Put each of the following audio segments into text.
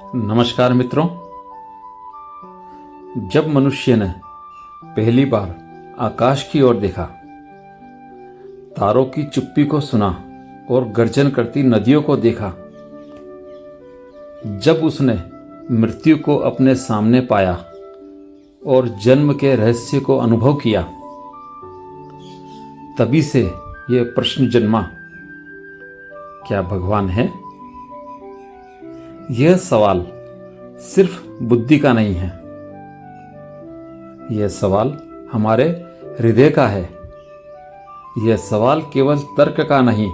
नमस्कार मित्रों। जब मनुष्य ने पहली बार आकाश की ओर देखा, तारों की चुप्पी को सुना और गर्जन करती नदियों को देखा, जब उसने मृत्यु को अपने सामने पाया और जन्म के रहस्य को अनुभव किया, तभी से यह प्रश्न जन्मा, क्या भगवान है? यह सवाल सिर्फ बुद्धि का नहीं है, यह सवाल हमारे हृदय का है। यह सवाल केवल तर्क का नहीं,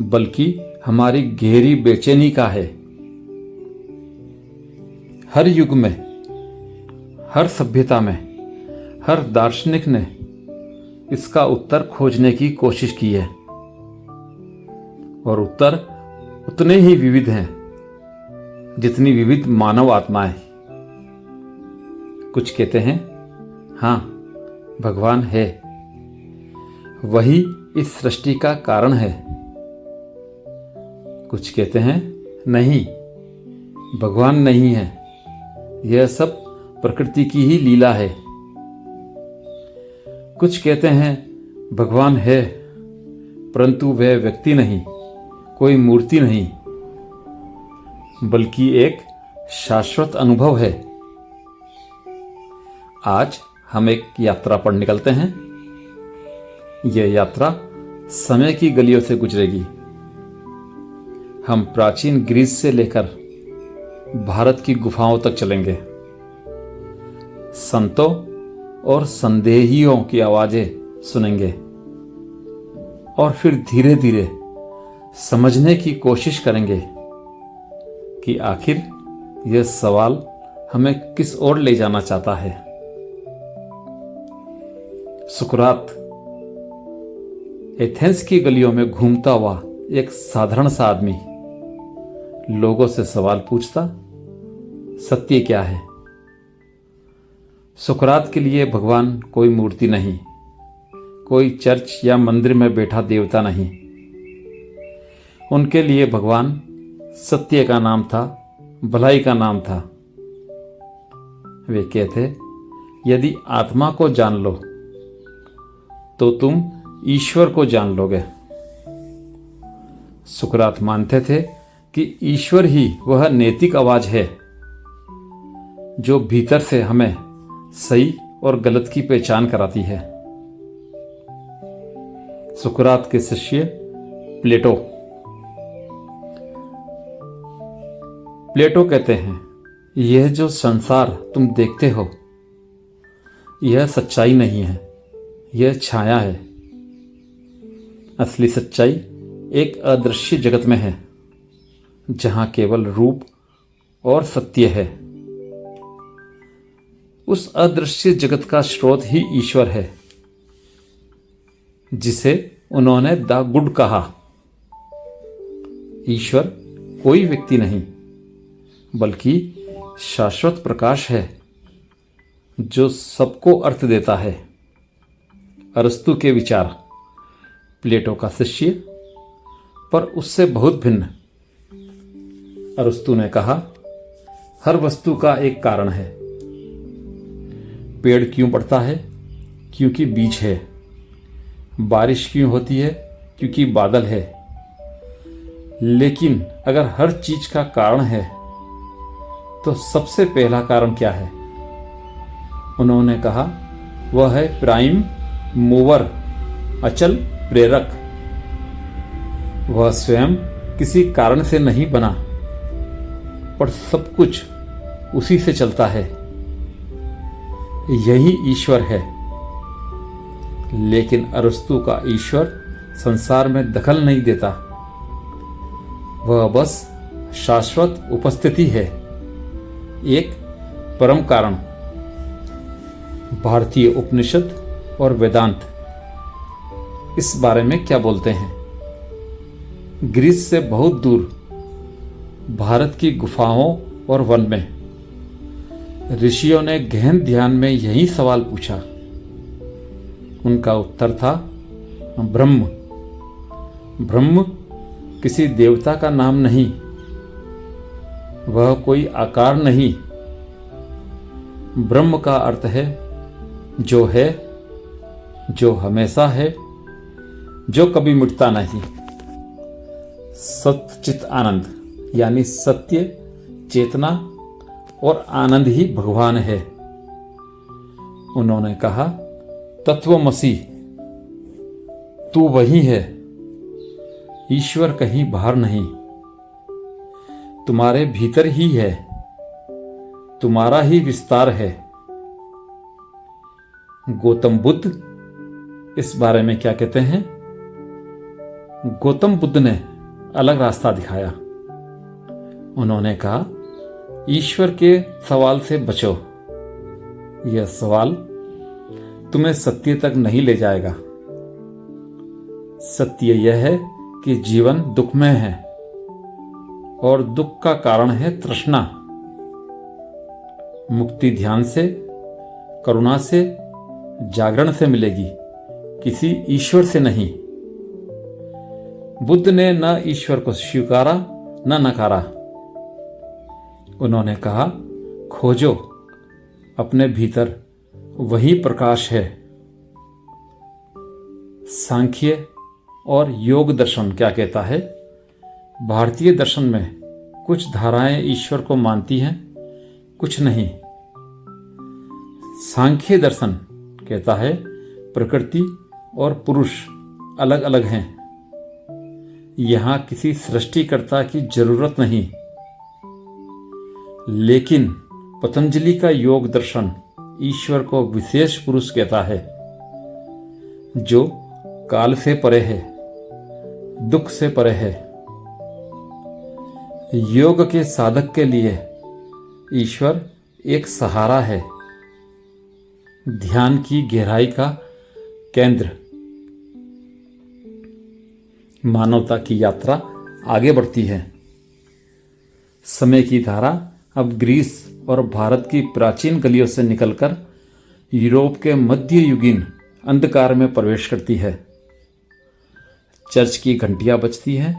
बल्कि हमारी गहरी बेचैनी का है। हर युग में, हर सभ्यता में, हर दार्शनिक ने इसका उत्तर खोजने की कोशिश की है, और उत्तर उतने ही विविध हैं जितनी विविध मानव आत्माएं। कुछ कहते हैं हाँ, भगवान है, वही इस सृष्टि का कारण है। कुछ कहते हैं नहीं, भगवान नहीं है, यह सब प्रकृति की ही लीला है। कुछ कहते हैं भगवान है, परंतु वह व्यक्ति नहीं, कोई मूर्ति नहीं, बल्कि एक शाश्वत अनुभव है। आज हम एक यात्रा पर निकलते हैं। यह यात्रा समय की गलियों से गुजरेगी। हम प्राचीन ग्रीस से लेकर भारत की गुफाओं तक चलेंगे। संतों और संदेहियों की आवाजें सुनेंगे और फिर धीरे धीरे समझने की कोशिश करेंगे कि आखिर यह सवाल हमें किस ओर ले जाना चाहता है। सुकरात एथेंस की गलियों में घूमता हुआ एक साधारण सा आदमी लोगों से सवाल पूछता, सत्य क्या है? सुकरात के लिए भगवान कोई मूर्ति नहीं, कोई चर्च या मंदिर में बैठा देवता नहीं। उनके लिए भगवान सत्य का नाम था, भलाई का नाम था। वे कहते, यदि आत्मा को जान लो तो तुम ईश्वर को जान लोगे। सुकरात मानते थे कि ईश्वर ही वह नैतिक आवाज है जो भीतर से हमें सही और गलत की पहचान कराती है। सुकरात के शिष्य प्लेटो कहते हैं, यह जो संसार तुम देखते हो, यह सच्चाई नहीं है, यह छाया है। असली सच्चाई एक अदृश्य जगत में है, जहां केवल रूप और सत्य है। उस अदृश्य जगत का स्रोत ही ईश्वर है, जिसे उन्होंने द गुड कहा। ईश्वर कोई व्यक्ति नहीं, बल्कि शाश्वत प्रकाश है जो सबको अर्थ देता है। अरस्तु के विचार, प्लेटो का शिष्य, पर उससे बहुत भिन्न। अरस्तु ने कहा, हर वस्तु का एक कारण है। पेड़ क्यों बढ़ता है? क्योंकि बीज है। बारिश क्यों होती है? क्योंकि बादल है। लेकिन अगर हर चीज का कारण है, तो सबसे पहला कारण क्या है? उन्होंने कहा, वह है प्राइम मूवर, अचल प्रेरक। वह स्वयं किसी कारण से नहीं बना, पर सब कुछ उसी से चलता है। यही ईश्वर है। लेकिन अरस्तु का ईश्वर संसार में दखल नहीं देता, वह बस शाश्वत उपस्थिति है, एक परम कारण। भारतीय उपनिषद और वेदांत इस बारे में क्या बोलते हैं? ग्रीस से बहुत दूर भारत की गुफाओं और वन में ऋषियों ने गहन ध्यान में यही सवाल पूछा। उनका उत्तर था ब्रह्म। ब्रह्म किसी देवता का नाम नहीं, वह कोई आकार नहीं। ब्रह्म का अर्थ है जो है, जो हमेशा है, जो कभी मिटता नहीं। सच्चित आनंद यानी सत्य, चेतना और आनंद ही भगवान है। उन्होंने कहा, तत्वमसि, तू वही है, ईश्वर कहीं बाहर नहीं, तुम्हारे भीतर ही है, तुम्हारा ही विस्तार है। गौतम बुद्ध इस बारे में क्या कहते हैं? गौतम बुद्ध ने अलग रास्ता दिखाया। उन्होंने कहा, ईश्वर के सवाल से बचो, यह सवाल तुम्हें सत्य तक नहीं ले जाएगा। सत्य यह है कि जीवन दुखमय है और दुख का कारण है तृष्णा। मुक्ति ध्यान से, करुणा से, जागरण से मिलेगी, किसी ईश्वर से नहीं। बुद्ध ने न ईश्वर को स्वीकारा न नकारा। उन्होंने कहा, खोजो अपने भीतर, वही प्रकाश है। सांख्य और योग दर्शन क्या कहता है? भारतीय दर्शन में कुछ धाराएं ईश्वर को मानती हैं, कुछ नहीं। सांख्य दर्शन कहता है प्रकृति और पुरुष अलग अलग हैं, यहां किसी सृष्टिकर्ता की जरूरत नहीं। लेकिन पतंजलि का योग दर्शन ईश्वर को विशेष पुरुष कहता है, जो काल से परे है, दुख से परे है। योग के साधक के लिए ईश्वर एक सहारा है, ध्यान की गहराई का केंद्र। मानवता की यात्रा आगे बढ़ती है। समय की धारा अब ग्रीस और भारत की प्राचीन गलियों से निकलकर यूरोप के मध्ययुगीन अंधकार में प्रवेश करती है। चर्च की घंटियां बजती हैं,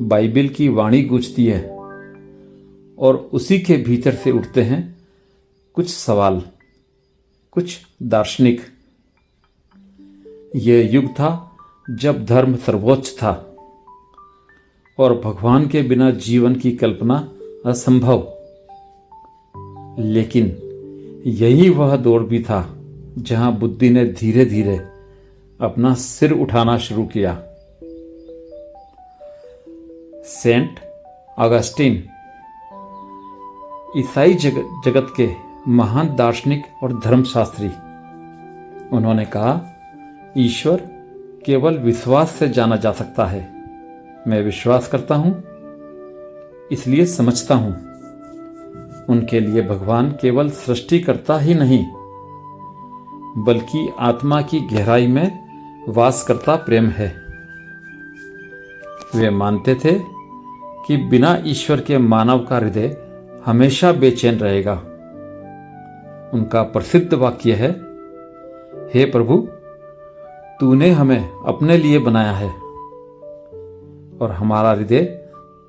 बाइबिल की वाणी गूंजती है और उसी के भीतर से उठते हैं कुछ सवाल, कुछ दार्शनिक। यह युग था जब धर्म सर्वोच्च था और भगवान के बिना जीवन की कल्पना असंभव। लेकिन यही वह दौर भी था जहां बुद्धि ने धीरे धीरे अपना सिर उठाना शुरू किया। सेंट ऑगस्टीन ईसाई जगत के महान दार्शनिक और धर्मशास्त्री। उन्होंने कहा, ईश्वर केवल विश्वास से जाना जा सकता है। मैं विश्वास करता हूं, इसलिए समझता हूं। उनके लिए भगवान केवल सृष्टिकर्ता ही नहीं, बल्कि आत्मा की गहराई में वास करता प्रेम है। वे मानते थे कि बिना ईश्वर के मानव का हृदय हमेशा बेचैन रहेगा। उनका प्रसिद्ध वाक्य है, हे प्रभु, तूने हमें अपने लिए बनाया है और हमारा हृदय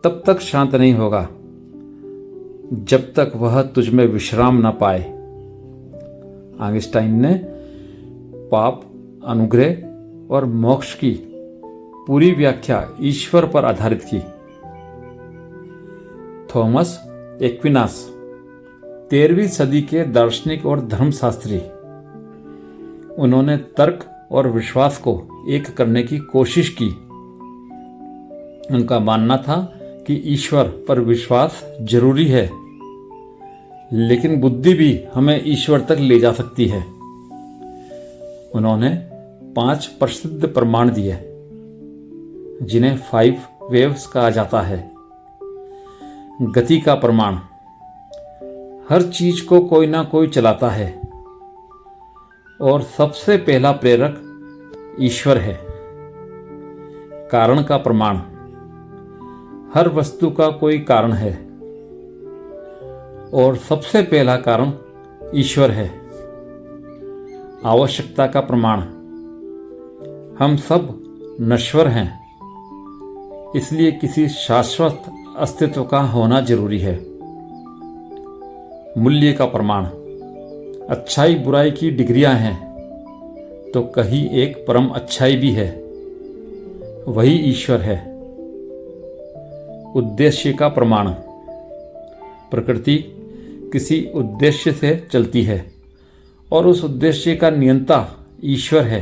तब तक शांत नहीं होगा जब तक वह तुझ में विश्राम न पाए। ऑगस्टाइन ने पाप, अनुग्रह और मोक्ष की पूरी व्याख्या ईश्वर पर आधारित की। थॉमस एक्विनास 13वीं सदी के दार्शनिक और धर्मशास्त्री। उन्होंने तर्क और विश्वास को एक करने की कोशिश की। उनका मानना था कि ईश्वर पर विश्वास जरूरी है, लेकिन बुद्धि भी हमें ईश्वर तक ले जा सकती है। उन्होंने 5 प्रसिद्ध प्रमाण दिए, जिन्हें 5 वेव्स कहा जाता है। गति का प्रमाण, हर चीज को कोई ना कोई चलाता है और सबसे पहला प्रेरक ईश्वर है। कारण का प्रमाण, हर वस्तु का कोई कारण है और सबसे पहला कारण ईश्वर है। आवश्यकता का प्रमाण, हम सब नश्वर हैं, इसलिए किसी शाश्वत अस्तित्व का होना जरूरी है। मूल्य का प्रमाण, अच्छाई बुराई की डिग्रियां हैं तो कहीं एक परम अच्छाई भी है, वही ईश्वर है। उद्देश्य का प्रमाण, प्रकृति किसी उद्देश्य से चलती है और उस उद्देश्य का नियंता ईश्वर है।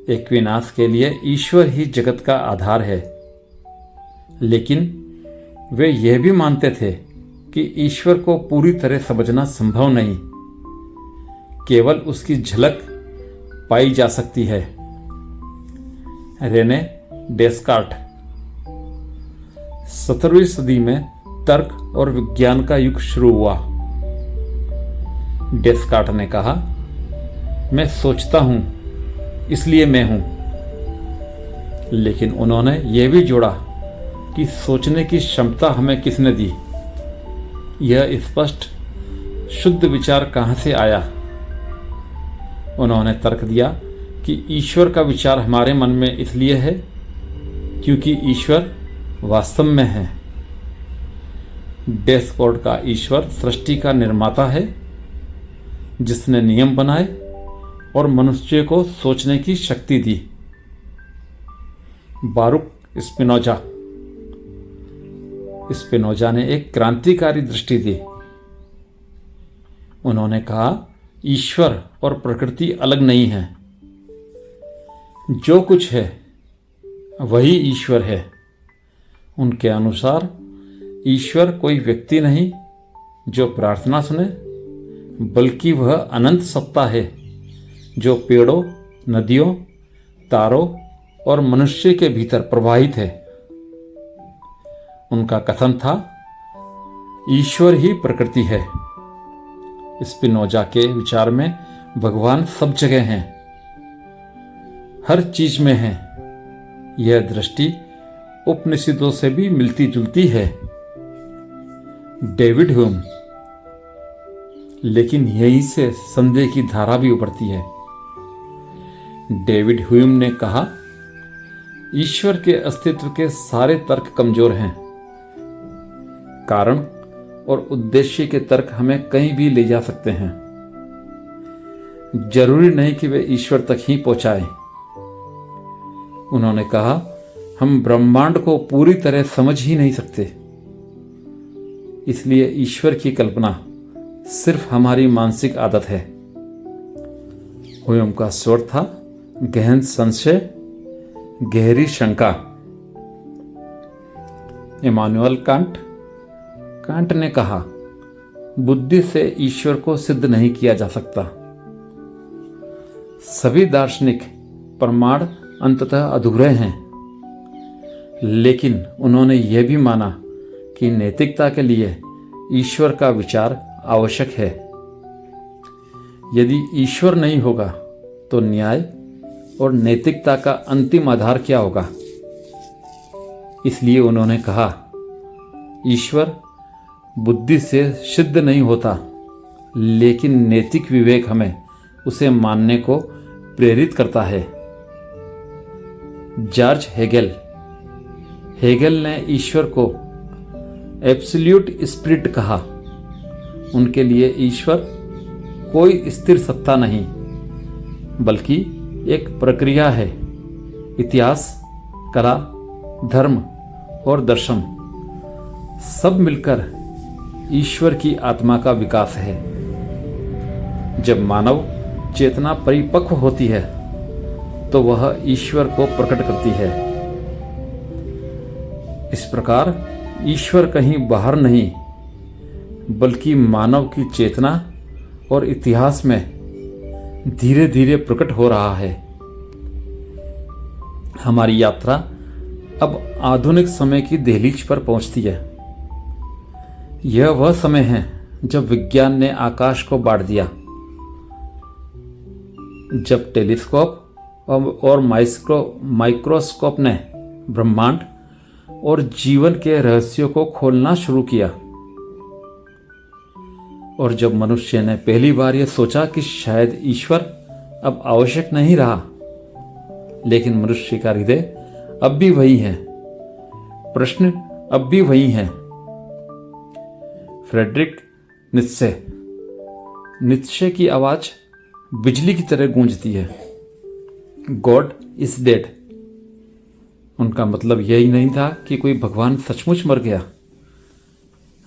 एक विनाश के लिए ईश्वर ही जगत का आधार है, लेकिन वे यह भी मानते थे कि ईश्वर को पूरी तरह समझना संभव नहीं, केवल उसकी झलक पाई जा सकती है। रेने डेस्कार्ट। 17वीं सदी में तर्क और विज्ञान का युग शुरू हुआ। डेस्कार्ट ने कहा, मैं सोचता हूं इसलिए मैं हूं। लेकिन उन्होंने यह भी जोड़ा कि सोचने की क्षमता हमें किसने दी? यह स्पष्ट शुद्ध विचार कहां से आया? उन्होंने तर्क दिया कि ईश्वर का विचार हमारे मन में इसलिए है क्योंकि ईश्वर वास्तव में है। डेस्कार्ट का ईश्वर सृष्टि का निर्माता है, जिसने नियम बनाए और मनुष्य को सोचने की शक्ति दी। बारुक स्पिनोजा। स्पिनोजा ने एक क्रांतिकारी दृष्टि दी। उन्होंने कहा, ईश्वर और प्रकृति अलग नहीं है, जो कुछ है वही ईश्वर है। उनके अनुसार ईश्वर कोई व्यक्ति नहीं जो प्रार्थना सुने, बल्कि वह अनंत सत्ता है जो पेड़ों, नदियों, तारों और मनुष्य के भीतर प्रवाहित है। उनका कथन था, ईश्वर ही प्रकृति है। स्पिनोजा के विचार में भगवान सब जगह हैं, हर चीज में हैं। यह दृष्टि उपनिषदों से भी मिलती जुलती है। David Hume. लेकिन यहीं से संदेह की धारा भी उभरती है। डेविड ह्यूम ने कहा, ईश्वर के अस्तित्व के सारे तर्क कमजोर हैं। कारण और उद्देश्य के तर्क हमें कहीं भी ले जा सकते हैं, जरूरी नहीं कि वे ईश्वर तक ही पहुंचाए। उन्होंने कहा, हम ब्रह्मांड को पूरी तरह समझ ही नहीं सकते, इसलिए ईश्वर की कल्पना सिर्फ हमारी मानसिक आदत है। ह्यूम का स्वर था, गहन संशय, गहरी शंका। Emmanuel can't. कांट ने कहा, बुद्धि से ईश्वर को सिद्ध नहीं किया जा सकता। सभी दार्शनिक प्रमाण अंततः अधूरे हैं, लेकिन उन्होंने यह भी माना कि नैतिकता के लिए ईश्वर का विचार आवश्यक है। यदि ईश्वर नहीं होगा तो न्याय और नैतिकता का अंतिम आधार क्या होगा? इसलिए उन्होंने कहा, ईश्वर बुद्धि से सिद्ध नहीं होता, लेकिन नैतिक विवेक हमें उसे मानने को प्रेरित करता है। George Hegel. हेगेल ने ईश्वर को एब्सोल्यूट स्पिरिट कहा। उनके लिए ईश्वर कोई स्थिर सत्ता नहीं, बल्कि एक प्रक्रिया है। इतिहास, कला, धर्म और दर्शन सब मिलकर ईश्वर की आत्मा का विकास है। जब मानव चेतना परिपक्व होती है तो वह ईश्वर को प्रकट करती है। इस प्रकार ईश्वर कहीं बाहर नहीं, बल्कि मानव की चेतना और इतिहास में धीरे धीरे प्रकट हो रहा है। हमारी यात्रा अब आधुनिक समय की दहलीज पर पहुंचती है। यह वह समय है जब विज्ञान ने आकाश को बांट दिया, जब टेलीस्कोप और माइक्रोस्कोप ने ब्रह्मांड और जीवन के रहस्यों को खोलना शुरू किया, और जब मनुष्य ने पहली बार यह सोचा कि शायद ईश्वर अब आवश्यक नहीं रहा, लेकिन मनुष्य का हृदय अब भी वही है। प्रश्न अब भी वही हैं। फ्रेडरिक नीत्शे की आवाज बिजली की तरह गूंजती है। God is dead. उनका मतलब यही नहीं था कि कोई भगवान सचमुच मर गया,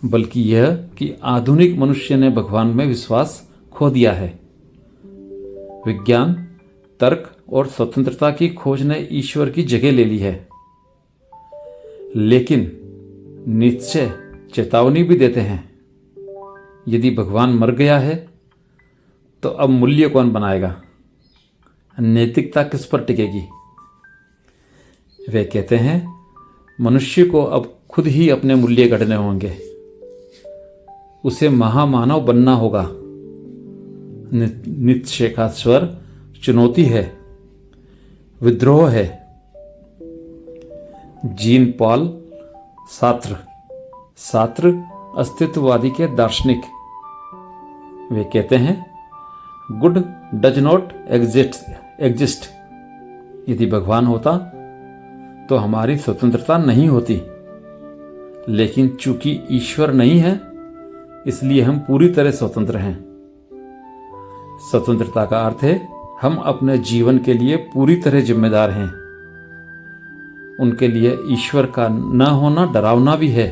बल्कि यह कि आधुनिक मनुष्य ने भगवान में विश्वास खो दिया है। विज्ञान, तर्क और स्वतंत्रता की खोज ने ईश्वर की जगह ले ली है। लेकिन नीत्शे चेतावनी भी देते हैं, यदि भगवान मर गया है तो अब मूल्य कौन बनाएगा, नैतिकता किस पर टिकेगी। वे कहते हैं मनुष्य को अब खुद ही अपने मूल्य गढ़ने होंगे, उसे महामानव बनना होगा। नीत्शे का स्वर चुनौती है, विद्रोह है। जीन पॉल सात्र अस्तित्ववादी के दार्शनिक, वे कहते हैं गुड डज नॉट एग्जिस्ट। यदि भगवान होता तो हमारी स्वतंत्रता नहीं होती, लेकिन चूंकि ईश्वर नहीं है इसलिए हम पूरी तरह स्वतंत्र हैं। स्वतंत्रता का अर्थ है हम अपने जीवन के लिए पूरी तरह जिम्मेदार हैं। उनके लिए ईश्वर का न होना डरावना भी है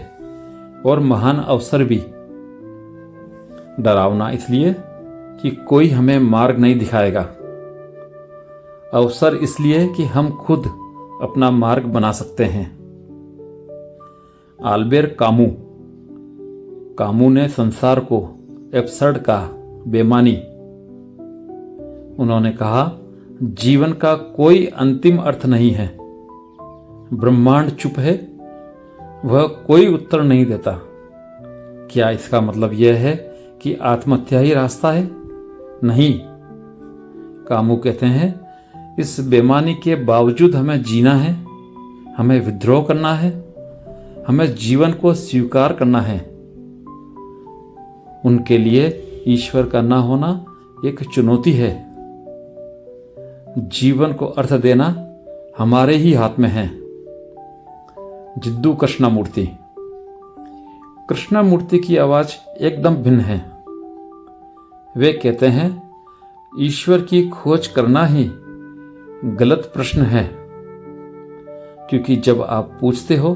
और महान अवसर भी। डरावना इसलिए कि कोई हमें मार्ग नहीं दिखाएगा, अवसर इसलिए कि हम खुद अपना मार्ग बना सकते हैं। आल्बेर कामू ने संसार को एब्सर्ड कहा, बेमानी। उन्होंने कहा जीवन का कोई अंतिम अर्थ नहीं है, ब्रह्मांड चुप है, वह कोई उत्तर नहीं देता। क्या इसका मतलब यह है कि आत्महत्या ही रास्ता है? नहीं। कामू कहते हैं इस बेमानी के बावजूद हमें जीना है, हमें विद्रोह करना है, हमें जीवन को स्वीकार करना है। उनके लिए ईश्वर का ना होना एक चुनौती है। जीवन को अर्थ देना हमारे ही हाथ में है। जिद्दू कृष्णमूर्ति की आवाज एकदम भिन्न है। वे कहते हैं ईश्वर की खोज करना ही गलत प्रश्न है, क्योंकि जब आप पूछते हो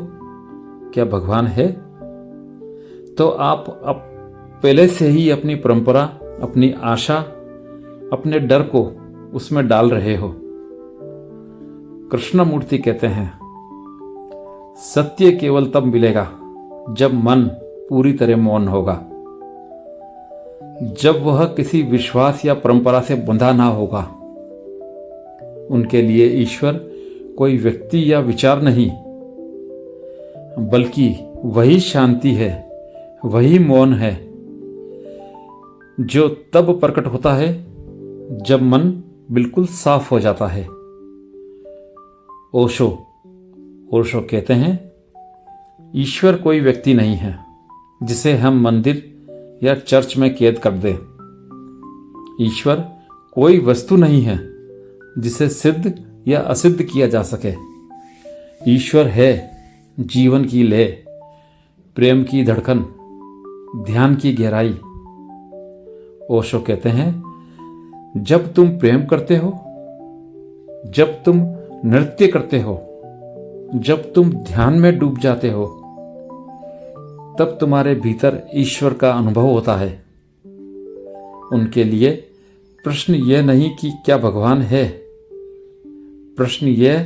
क्या भगवान है, तो आप पहले से ही अपनी परंपरा, अपनी आशा, अपने डर को उसमें डाल रहे हो। कृष्णमूर्ति कहते हैं सत्य केवल तब मिलेगा जब मन पूरी तरह मौन होगा, जब वह किसी विश्वास या परंपरा से बंधा ना होगा। उनके लिए ईश्वर कोई व्यक्ति या विचार नहीं, बल्कि वही शांति है, वही मौन है जो तब प्रकट होता है जब मन बिल्कुल साफ हो जाता है। ओशो कहते हैं ईश्वर कोई व्यक्ति नहीं है जिसे हम मंदिर या चर्च में कैद कर दें। ईश्वर कोई वस्तु नहीं है जिसे सिद्ध या असिद्ध किया जा सके। ईश्वर है जीवन की लय, प्रेम की धड़कन, ध्यान की गहराई। ओशो कहते हैं जब तुम प्रेम करते हो, जब तुम नृत्य करते हो, जब तुम ध्यान में डूब जाते हो, तब तुम्हारे भीतर ईश्वर का अनुभव होता है। उनके लिए प्रश्न यह नहीं कि क्या भगवान है, प्रश्न यह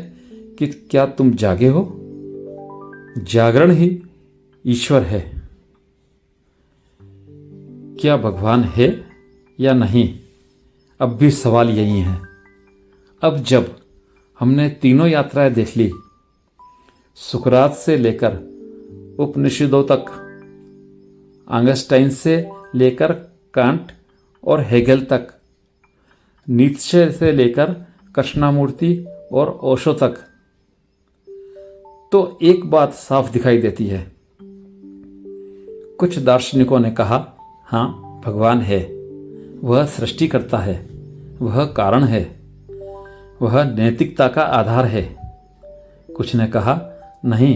कि क्या तुम जागे हो। जागरण ही ईश्वर है। क्या भगवान है या नहीं, अब भी सवाल यही है। अब जब हमने तीनों यात्राएं देख ली, सुकरात से लेकर उपनिषदों तक, आइंस्टाइन से लेकर कांट और हेगेल तक, नीत्शे से लेकर कृष्णमूर्ति और ओशो तक, तो एक बात साफ दिखाई देती है। कुछ दार्शनिकों ने कहा हाँ भगवान है, वह सृष्टि करता है, वह कारण है, वह नैतिकता का आधार है। कुछ ने कहा नहीं,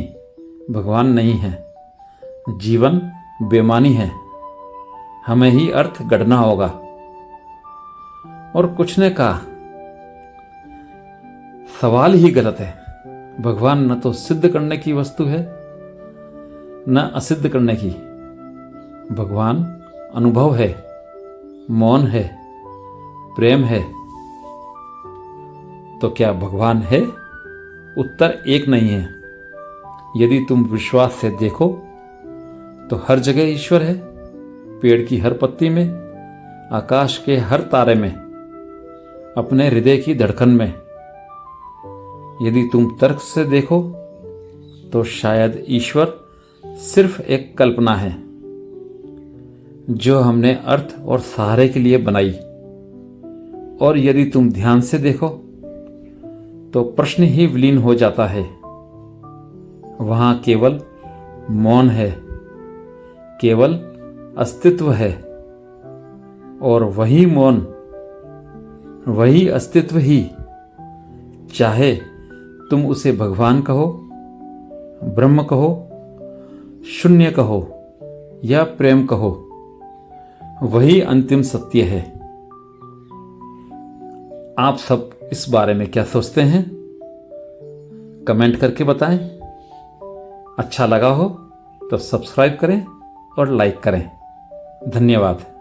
भगवान नहीं है। जीवन बेमानी है, हमें ही अर्थ गढ़ना होगा। और कुछ ने कहा, सवाल ही गलत है। भगवान न तो सिद्ध करने की वस्तु है न असिद्ध करने की। भगवान अनुभव है, मौन है, प्रेम है। तो क्या भगवान है? उत्तर एक नहीं है। यदि तुम विश्वास से देखो तो हर जगह ईश्वर है। पेड़ की हर पत्ती में, आकाश के हर तारे में, अपने हृदय की धड़कन में। यदि तुम तर्क से देखो तो शायद ईश्वर सिर्फ एक कल्पना है जो हमने अर्थ और सहारे के लिए बनाई। और यदि तुम ध्यान से देखो तो प्रश्न ही विलीन हो जाता है। वहां केवल मौन है, केवल अस्तित्व है। और वही मौन, वही अस्तित्व ही, चाहे तुम उसे भगवान कहो, ब्रह्म कहो, शून्य कहो या प्रेम कहो, वही अंतिम सत्य है। आप सब इस बारे में क्या सोचते हैं? कमेंट करके बताएं। अच्छा लगा हो तो सब्सक्राइब करें और लाइक करें। धन्यवाद।